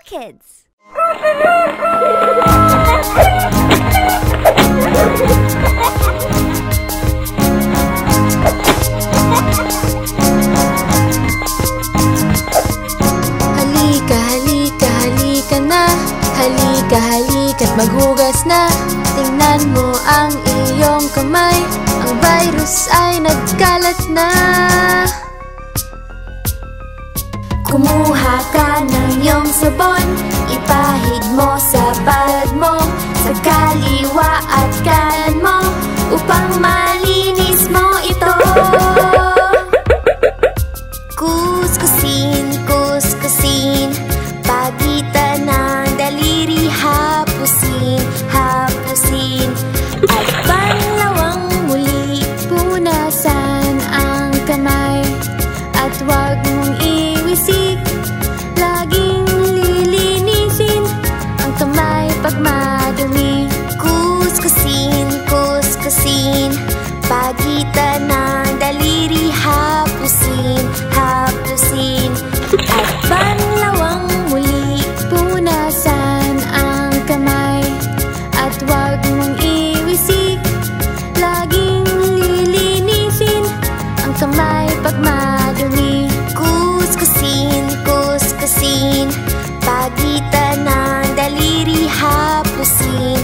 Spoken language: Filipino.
Kids. Halika na. Halika't maghugas na. Tingnan mo ang iyong kamay. Ang virus ay nagkalat na. Kumuha ka ng iyong sabon. Ipahid mo sa palad mo, sa kaliwa at kanan mo, upang malinis mo ito. Kuskusin, pagitan ng daliri. Hapusin, at panlawang muli. Punasan ang kamay at huwag mong iwisik. Laging lilinisin ang kamay pag madumi. Kuskusin, pagitan ng daliri. Hapusin, at panlawang muli. Punasan ang kamay at huwag mong iwisik. Laging lilinisin ang kamay pag madumi. Kuskusin, pagitan ng daliri. Hapusin,